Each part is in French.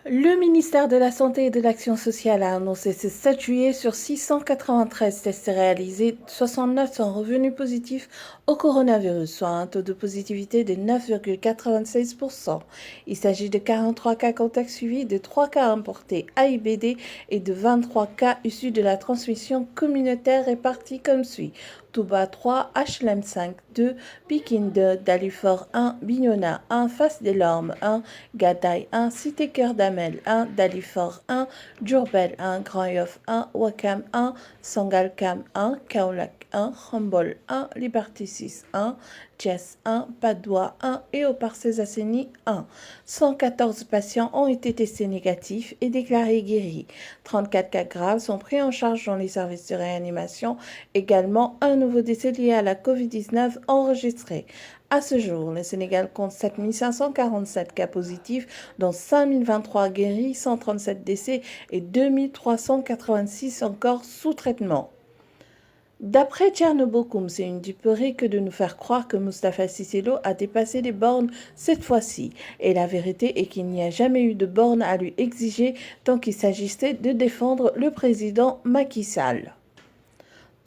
Le ministère de la Santé et de l'Action sociale a annoncé ce 7 juillet sur 693 tests réalisés, 69 sont revenus positifs au coronavirus, soit un taux de positivité de 9,96%. Il s'agit de 43 cas contacts suivis, de 3 cas importés AIBD et de 23 cas issus de la transmission communautaire répartis comme suit. Touba 3, HLM 5, 2, Pikine 2, Dalifort 1, Bignona 1, Face des Lormes 1, Gataï 1, Cité Cœur d'Amel 1, Dalifort 1, Diourbel 1, Grand Yoff 1, Ouakam 1, Sangalkam 1, Kaolack 1, Khombol 1, Liberté 6 1, Thiès 1, Padoua 1 et au Parcelles Assainies 1. 114 patients ont été testés négatifs et déclarés guéris. 34 cas graves sont pris en charge dans les services de réanimation. Également, un nouveau décès lié à la COVID-19 enregistré. À ce jour, le Sénégal compte 7 547 cas positifs, dont 5 023 guéris, 137 décès et 2 386 encore sous traitement. D'après Tchernobokoum, c'est une duperie que de nous faire croire que Moustapha Cissé Lo a dépassé les bornes cette fois-ci. Et la vérité est qu'il n'y a jamais eu de borne à lui exiger tant qu'il s'agissait de défendre le président Macky Sall.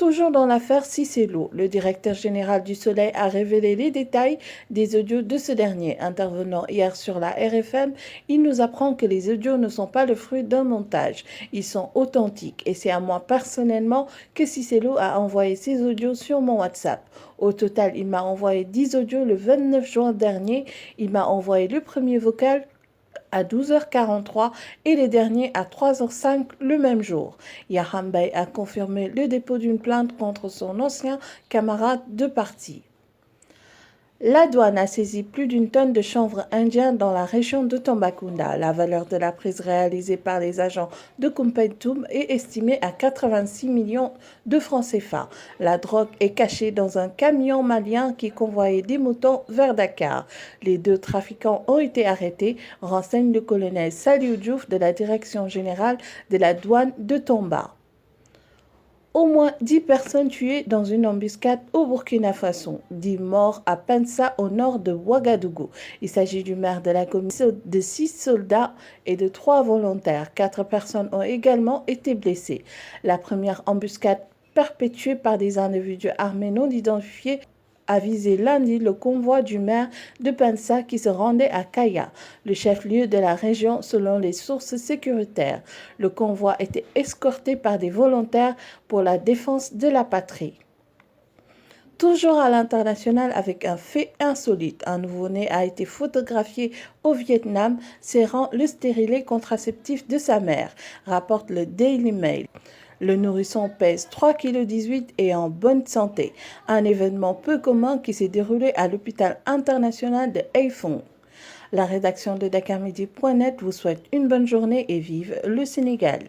Toujours dans l'affaire Cissé Lo, le directeur général du Soleil a révélé les détails des audios de ce dernier. Intervenant hier sur la RFM, il nous apprend que les audios ne sont pas le fruit d'un montage. Ils sont authentiques et c'est à moi personnellement que Cissé Lo a envoyé ces audios sur mon WhatsApp. Au total, il m'a envoyé 10 audios le 29 juin dernier. Il m'a envoyé le premier vocal à 12h43 et les derniers à 3h05 le même jour. Yaham Bey a confirmé le dépôt d'une plainte contre son ancien camarade de parti. La douane a saisi plus d'une tonne de chanvre indien dans la région de Tambacounda. La valeur de la prise réalisée par les agents de Kumpentum est estimée à 86 millions de francs CFA. La drogue est cachée dans un camion malien qui convoyait des moutons vers Dakar. Les 2 trafiquants ont été arrêtés, renseigne le colonel Saliou Diouf de la Direction générale de la douane de Tamba. Au moins 10 personnes tuées dans une embuscade au Burkina Faso, 10 morts à Pensa au nord de Ouagadougou. Il s'agit du maire de la commune de 6 soldats et de 3 volontaires. 4 personnes ont également été blessées. La première embuscade perpétuée par des individus armés non identifiés a visé lundi le convoi du maire de Pensa qui se rendait à Kaya, le chef-lieu de la région selon les sources sécuritaires. Le convoi était escorté par des volontaires pour la défense de la patrie. Toujours à l'international avec un fait insolite, un nouveau-né a été photographié au Vietnam serrant le stérilet contraceptif de sa mère, rapporte le Daily Mail. Le nourrisson pèse 3,18 kg et est en bonne santé. Un événement peu commun qui s'est déroulé à l'hôpital international de Haiphong. La rédaction de dakarmidi.net vous souhaite une bonne journée et vive le Sénégal.